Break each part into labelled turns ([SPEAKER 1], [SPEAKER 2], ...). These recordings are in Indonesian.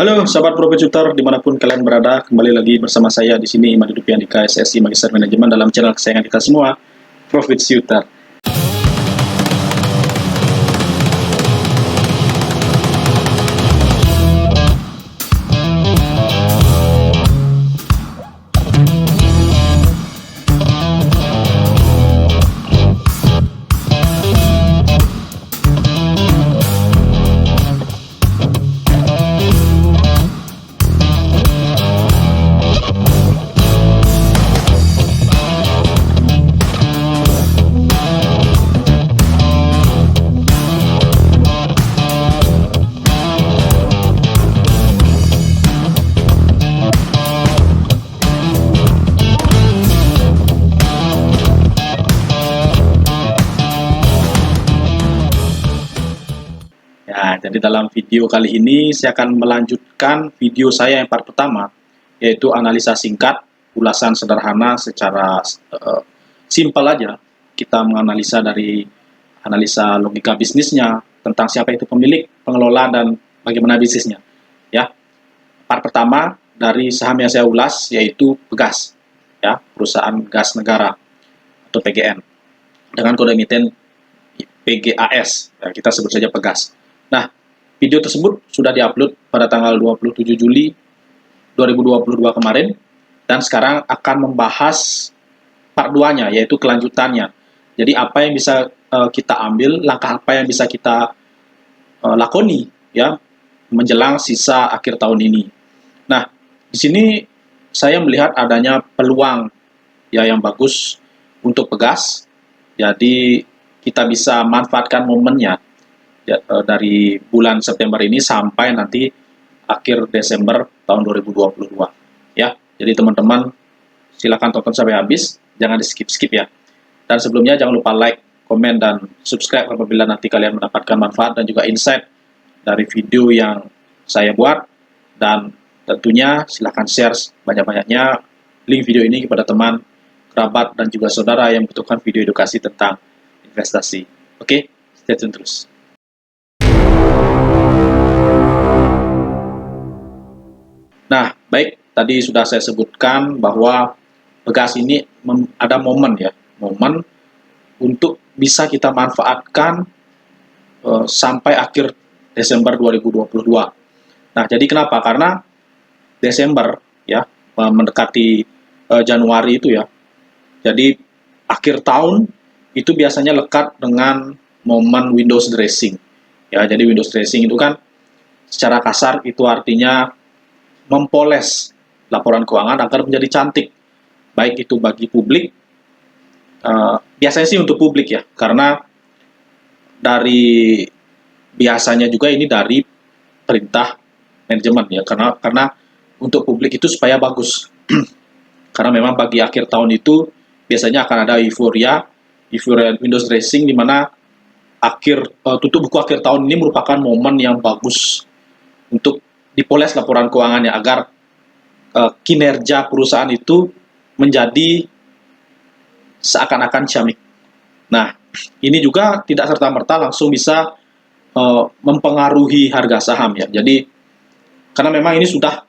[SPEAKER 1] Halo sahabat Profecutor dimanapun kalian berada, kembali lagi bersama saya di sini Imadi Dupiandika SSI Magister Manajemen dalam channel kesayangan kita semua, Profecutor. Ya, jadi dalam video kali ini saya akan melanjutkan video saya yang part pertama, yaitu analisa singkat, ulasan sederhana secara simpel aja. Kita menganalisa dari analisa logika bisnisnya, tentang siapa itu pemilik, pengelola, dan bagaimana bisnisnya. Ya, part pertama dari saham yang saya ulas yaitu Pegas, ya, perusahaan gas negara atau PGN, dengan kode emiten PGAS, ya, kita sebut saja Pegas. Nah, video tersebut sudah diupload pada tanggal 27 Juli 2022 kemarin, dan sekarang akan membahas part 2-nya, yaitu kelanjutannya. Jadi apa yang bisa kita ambil, langkah apa yang bisa kita lakoni ya menjelang sisa akhir tahun ini. Nah, di sini saya melihat adanya peluang ya yang bagus untuk Pegas. Jadi kita bisa manfaatkan momennya ya, dari bulan September ini sampai nanti akhir Desember tahun 2022 ya. Jadi teman-teman silakan tonton sampai habis, jangan di skip-skip ya. Dan sebelumnya jangan lupa like, komen, dan subscribe apabila nanti kalian mendapatkan manfaat dan juga insight dari video yang saya buat. Dan tentunya silahkan share banyak-banyaknya link video ini kepada teman, kerabat, dan juga saudara yang membutuhkan video edukasi tentang investasi. Oke, stay tune terus. Nah, baik, tadi sudah saya sebutkan bahwa Pegas ini ada momen ya, momen untuk bisa kita manfaatkan sampai akhir Desember 2022. Nah, jadi kenapa? Karena Desember ya, mendekati Januari itu ya. Jadi akhir tahun itu biasanya lekat dengan momen Windows dressing. Ya, jadi Windows dressing itu kan secara kasar itu artinya mempoles laporan keuangan agar menjadi cantik, baik itu bagi publik, biasanya sih untuk publik ya, karena dari biasanya juga ini dari perintah manajemen ya, karena untuk publik itu supaya bagus. Karena memang bagi akhir tahun itu biasanya akan ada euforia Windows dressing, di mana tutup buku akhir tahun ini merupakan momen yang bagus untuk dipoles laporan keuangannya agar kinerja perusahaan itu menjadi seakan-akan ciamik. Nah, ini juga tidak serta-merta langsung bisa mempengaruhi harga saham ya. Jadi karena memang ini sudah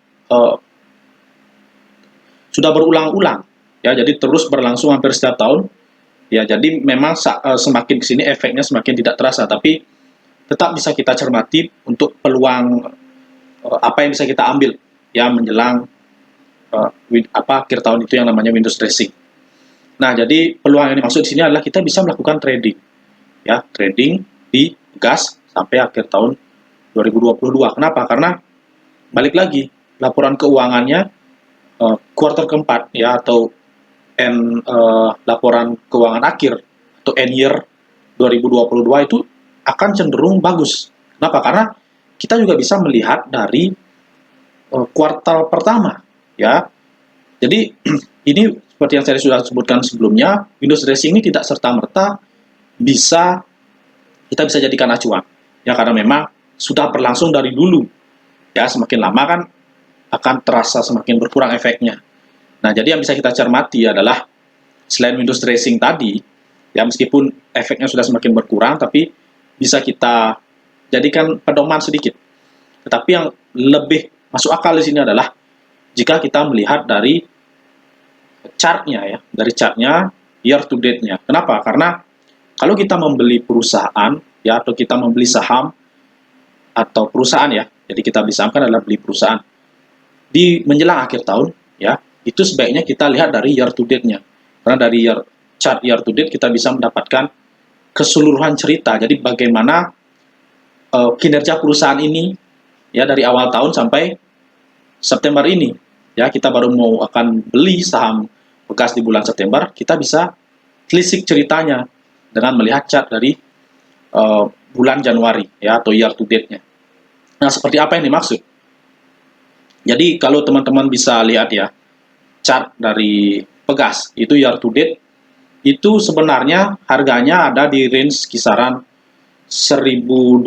[SPEAKER 1] berulang-ulang ya, jadi terus berlangsung hampir setiap tahun ya. Jadi memang semakin kesini efeknya semakin tidak terasa, tapi tetap bisa kita cermati untuk peluang apa yang bisa kita ambil ya menjelang akhir tahun itu yang namanya Windows dressing. Nah, jadi peluang yang dimaksud di sini adalah kita bisa melakukan trading ya, trading di gas sampai akhir tahun 2022. Kenapa? Karena balik lagi laporan keuangannya kuartal keempat ya, atau laporan keuangan akhir atau end year 2022 itu akan cenderung bagus. Kenapa? Karena kita juga bisa melihat dari kuartal pertama ya. Jadi ini seperti yang saya sudah sebutkan sebelumnya, Windows dressing ini tidak serta-merta kita bisa jadikan acuan ya, karena memang sudah berlangsung dari dulu ya. Semakin lama kan akan terasa semakin berkurang efeknya. Nah, jadi yang bisa kita cermati adalah selain Windows dressing tadi ya, meskipun efeknya sudah semakin berkurang, tapi bisa kita jadikan pedoman sedikit. Tetapi yang lebih masuk akal di sini adalah jika kita melihat dari chartnya ya, dari chartnya year to date-nya. Kenapa? Karena kalau kita membeli perusahaan ya, atau kita membeli saham atau perusahaan ya, jadi kita beli saham kan adalah beli perusahaan di menjelang akhir tahun ya, itu sebaiknya kita lihat dari year to date-nya. Karena dari chart year to date kita bisa mendapatkan keseluruhan cerita. Jadi bagaimana kinerja perusahaan ini ya dari awal tahun sampai September ini. Ya, kita baru mau akan beli saham bekas di bulan September, kita bisa telisik ceritanya dengan melihat chart dari bulan Januari ya, atau year to date-nya. Nah, seperti apa yang dimaksud? Jadi kalau teman-teman bisa lihat ya, chart dari Pegas itu year to date, itu sebenarnya harganya ada di range kisaran 1275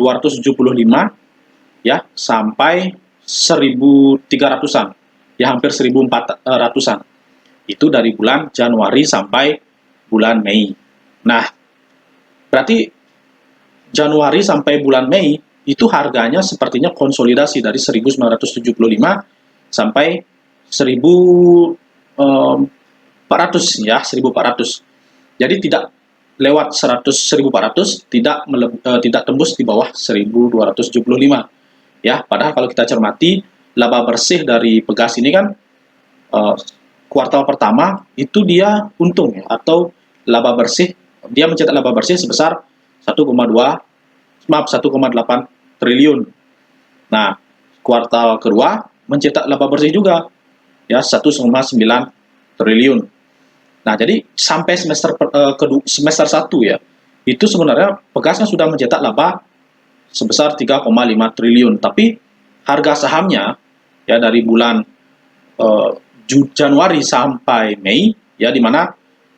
[SPEAKER 1] ya sampai 1300-an ya, hampir 1400-an. Itu dari bulan Januari sampai bulan Mei. Nah, berarti Januari sampai bulan Mei itu harganya sepertinya konsolidasi dari 1975 sampai 1400 ya, 1400. Jadi tidak lewat 1400, tidak tembus di bawah 1275 ya. Padahal kalau kita cermati laba bersih dari Pegas ini kan kuartal pertama itu dia untung ya, atau laba bersih, dia mencetak laba bersih sebesar 1,8 triliun. Nah, kuartal kedua mencetak laba bersih juga ya 1,9 triliun. Nah, jadi sampai semester 1 ya, itu sebenarnya Pegasnya sudah mencetak laba sebesar 3,5 triliun. Tapi harga sahamnya ya dari bulan Januari sampai Mei ya, dimana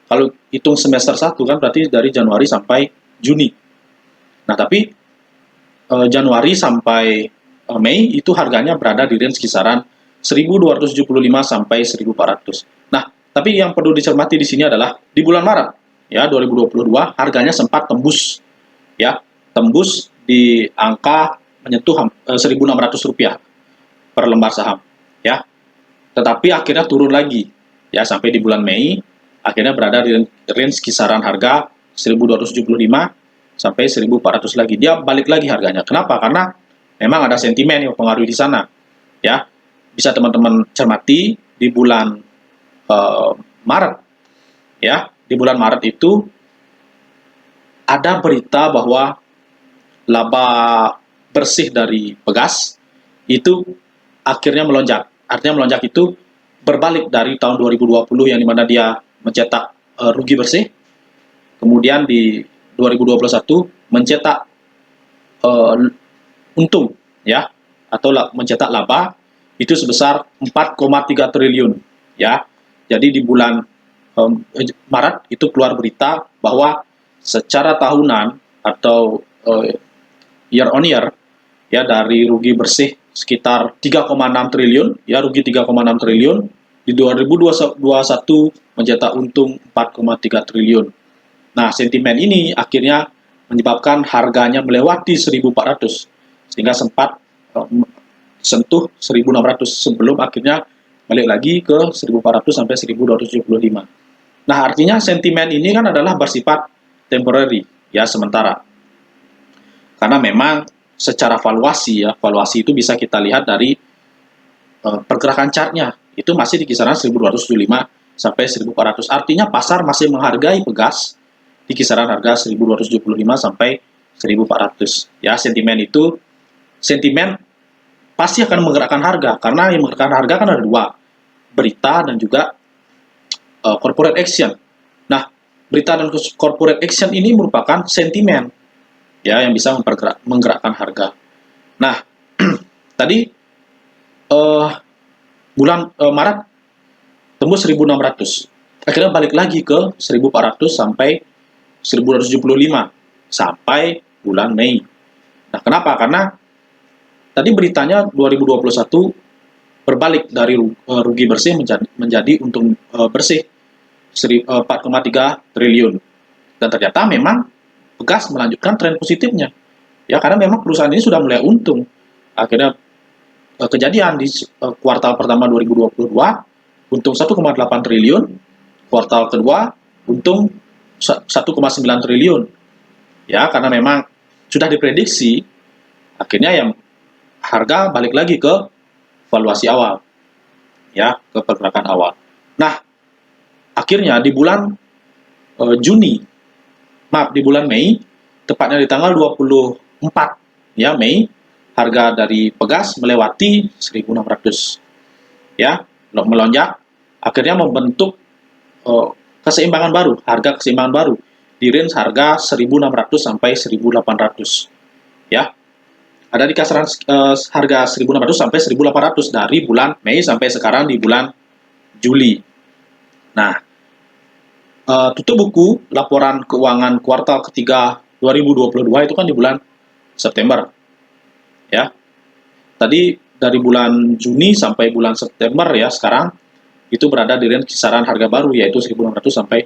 [SPEAKER 1] kalau hitung semester 1 kan berarti dari Januari sampai Juni. Nah, tapi Januari sampai Mei itu harganya berada di range kisaran 1275 sampai 1400. Nah, tapi yang perlu dicermati di sini adalah di bulan Maret ya 2022 harganya sempat tembus ya, tembus di angka menyentuh Rp1.600 per lembar saham ya. Tetapi akhirnya turun lagi ya sampai di bulan Mei akhirnya berada di range kisaran harga 1275 sampai 1400 lagi. Dia balik lagi harganya. Kenapa? Karena memang ada sentimen yang mempengaruhi di sana. Ya, bisa teman-teman cermati di bulan Maret. Ya, di bulan Maret itu ada berita bahwa laba bersih dari Pegas itu akhirnya melonjak. Artinya melonjak itu berbalik dari tahun 2020 yang dimana dia mencetak rugi bersih. Kemudian di 2021 mencetak untung ya, atau mencetak laba itu sebesar 4,3 triliun ya. Jadi di bulan Maret itu keluar berita bahwa secara tahunan atau year on year ya, dari rugi bersih sekitar 3,6 triliun ya, rugi 3,6 triliun, di 2021 mencetak untung 4,3 triliun. Nah, sentimen ini akhirnya menyebabkan harganya melewati 1400 sehingga sempat sentuh 1600 sebelum akhirnya balik lagi ke 1400 sampai 1275. Nah, artinya sentimen ini kan adalah bersifat temporary ya, sementara. Karena memang secara valuasi ya, valuasi itu bisa kita lihat dari pergerakan chartnya itu masih di kisaran 1275 sampai 1400. Artinya pasar masih menghargai Pegas di kisaran harga 1275 sampai 1400 ya. Sentimen itu, sentimen pasti akan menggerakkan harga, karena yang menggerakkan harga kan ada dua, berita dan juga corporate action. Nah, berita dan corporate action ini merupakan sentimen ya yang bisa menggerakkan harga. Nah, tadi bulan Maret tembus 1600, akhirnya balik lagi ke 1400 sampai 1275 sampai bulan Mei. Nah, kenapa? Karena tadi beritanya 2021 berbalik dari rugi bersih menjadi untung bersih 4,3 triliun. Dan ternyata memang Pegas melanjutkan tren positifnya. Ya, karena memang perusahaan ini sudah mulai untung. Akhirnya kejadian di kuartal pertama 2022 untung 1,8 triliun, kuartal kedua untung 1,9 triliun. Ya, karena memang sudah diprediksi, akhirnya yang harga balik lagi ke valuasi awal. Ya, ke pergerakan awal. Nah, akhirnya di bulan di bulan Mei, tepatnya di tanggal 24 ya Mei, harga dari Pegas melewati 1.600 ya, melonjak, akhirnya membentuk keseimbangan baru, harga keseimbangan baru di range harga 1.600 sampai 1.800 ya. Ada di kisaran harga 1.600 sampai 1.800 dari bulan Mei sampai sekarang di bulan Juli. Nah, tutup buku laporan keuangan kuartal ketiga 2022 itu kan di bulan September. Ya. Tadi dari bulan Juni sampai bulan September ya sekarang itu berada di range kisaran harga baru yaitu 1.600 sampai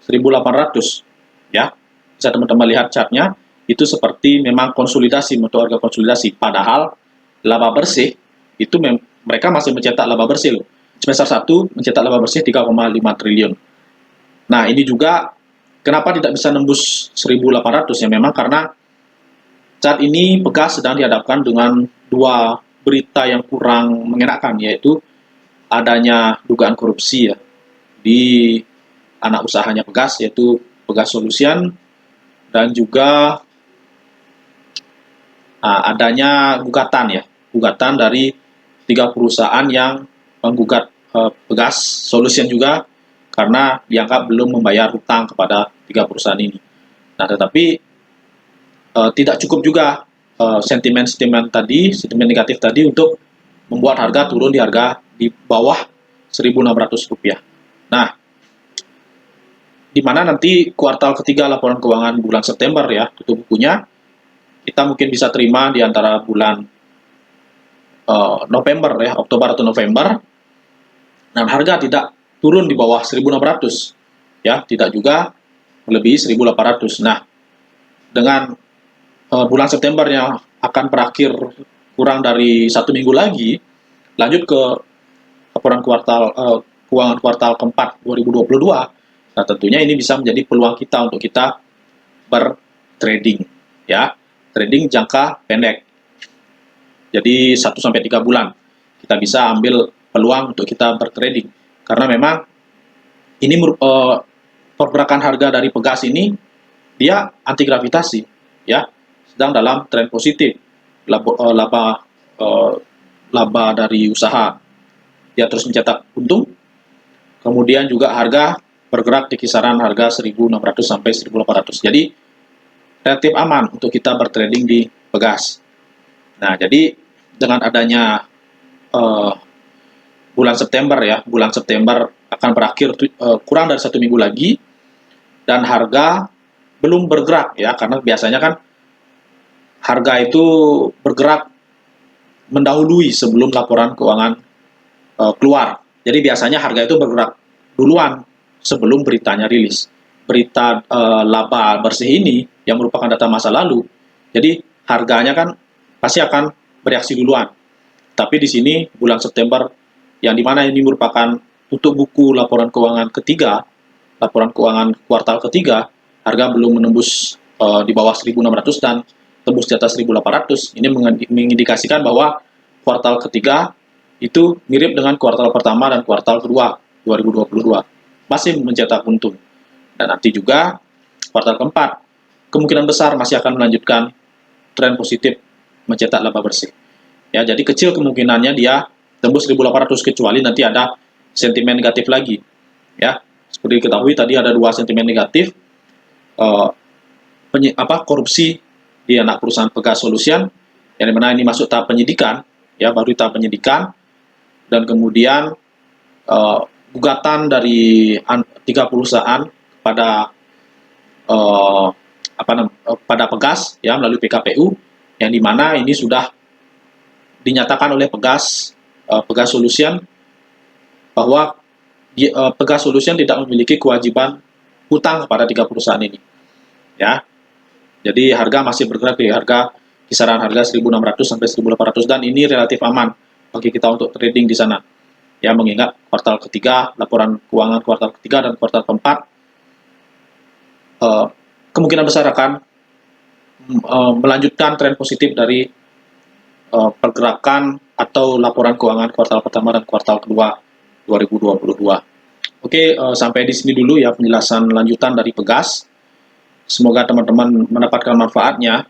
[SPEAKER 1] 1.800 ya. Bisa teman-teman lihat chartnya, itu seperti memang konsolidasi, untuk harga konsolidasi, padahal laba bersih itu mereka masih mencetak laba bersih loh. Semester 1 mencetak laba bersih 3,5 triliun. Nah, ini juga kenapa tidak bisa nembus 1.800 ya, memang karena saat ini Pegas sedang dihadapkan dengan dua berita yang kurang mengenakan, yaitu adanya dugaan korupsi ya di anak usahanya Pegas, yaitu Pegas Solution, dan juga adanya gugatan dari 3 perusahaan yang menggugat Pegas Solution juga karena dianggap belum membayar hutang kepada 3 perusahaan ini. Nah, tetapi tidak cukup juga sentimen negatif tadi untuk membuat harga turun di bawah Rp1.600. Nah, di mana nanti kuartal ketiga laporan keuangan bulan September ya, tutup bukunya, kita mungkin bisa terima di antara bulan November ya, Oktober atau November, dan harga tidak turun di bawah 1.600 ya, tidak juga melebihi 1.800. Nah, dengan bulan September yang akan berakhir kurang dari 1 minggu lagi, lanjut ke laporan keuangan kuartal keempat 2022. Nah, tentunya ini bisa menjadi peluang kita untuk kita bertrading ya, trading jangka pendek. Jadi 1-3 bulan kita bisa ambil peluang untuk kita bertrading, karena memang ini pergerakan harga dari Pegas ini dia anti gravitasi ya, sedang dalam tren positif, laba dari usaha dia terus mencetak untung, kemudian juga harga bergerak di kisaran harga 1.600 sampai 1.800. Jadi relatif aman untuk kita bertrading di Pegas. Nah, jadi dengan adanya bulan September akan berakhir kurang dari 1 minggu lagi, dan harga belum bergerak ya, karena biasanya kan harga itu bergerak mendahului sebelum laporan keuangan keluar. Jadi biasanya harga itu bergerak duluan sebelum beritanya rilis. Berita laba bersih ini yang merupakan data masa lalu, jadi harganya kan pasti akan bereaksi duluan. Tapi di sini bulan September, yang dimana ini merupakan tutup buku laporan keuangan ketiga, laporan keuangan kuartal ketiga, harga belum menembus di bawah 1.600 dan tembus di atas 1.800. Ini mengindikasikan bahwa kuartal ketiga itu mirip dengan kuartal pertama dan kuartal kedua 2022, masih mencetak untung. Dan nanti juga kuartal keempat kemungkinan besar masih akan melanjutkan tren positif mencetak laba bersih. Ya, jadi kecil kemungkinannya dia tembus 1.800 kecuali nanti ada sentimen negatif lagi. Ya, seperti diketahui tadi ada 2 sentimen negatif, korupsi di anak perusahaan Pegas Solution, yang dimana ini masuk tahap penyidikan, ya baru tahap penyidikan, dan kemudian gugatan dari 3 perusahaan pada pada Pegas ya melalui PKPU, yang dimana ini sudah dinyatakan oleh Pegas Solution bahwa Pegas Solution tidak memiliki kewajiban hutang kepada 3 perusahaan ini ya. Jadi harga masih bergerak di kisaran harga 1.600 sampai 1.800, dan ini relatif aman bagi kita untuk trading di sana. Ya, mengingat kuartal ketiga, laporan keuangan kuartal ketiga dan kuartal keempat kemungkinan besar akan melanjutkan tren positif dari pergerakan atau laporan keuangan kuartal pertama dan kuartal kedua 2022. Oke, sampai di sini dulu ya penjelasan lanjutan dari Pegas. Semoga teman-teman mendapatkan manfaatnya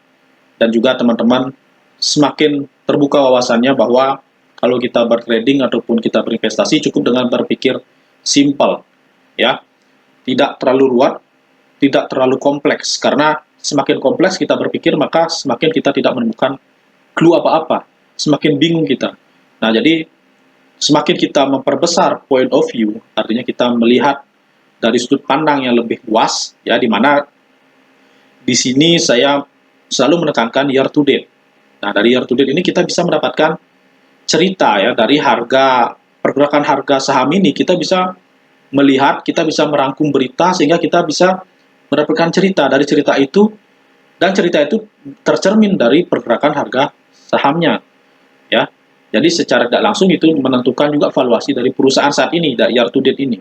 [SPEAKER 1] dan juga teman-teman semakin terbuka wawasannya bahwa kalau kita bertrading ataupun kita berinvestasi cukup dengan berpikir simple, ya, tidak terlalu ruwet, tidak terlalu kompleks, karena semakin kompleks kita berpikir maka semakin kita tidak menemukan clue apa-apa, semakin bingung kita. Nah, jadi semakin kita memperbesar point of view, artinya kita melihat dari sudut pandang yang lebih luas, ya, di mana di sini saya selalu menekankan year to date. Nah, dari year to date ini kita bisa mendapatkan cerita ya dari harga, pergerakan harga saham ini, kita bisa melihat, kita bisa merangkum berita sehingga kita bisa mendapatkan cerita dari cerita itu, dan cerita itu tercermin dari pergerakan harga sahamnya, ya. Jadi secara tidak langsung itu menentukan juga valuasi dari perusahaan saat ini, dari year to date ini.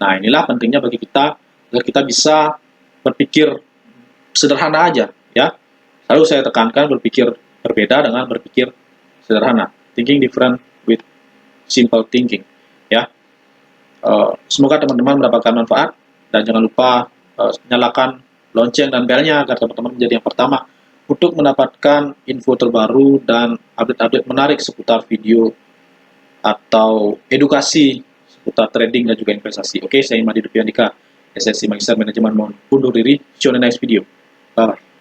[SPEAKER 1] Nah, inilah pentingnya bagi kita agar kita bisa berpikir sederhana aja, ya. Lalu saya tekankan berpikir berbeda dengan berpikir sederhana. Thinking different with simple thinking, ya. Semoga teman-teman mendapatkan manfaat dan jangan lupa nyalakan lonceng dan belnya agar teman-teman menjadi yang pertama untuk mendapatkan info terbaru dan update-update menarik seputar video atau edukasi seputar trading dan juga investasi. Oke, saya Imadi Deviandika, SSC Magister Manajemen, mohon undur diri. See you on the next video. Bye.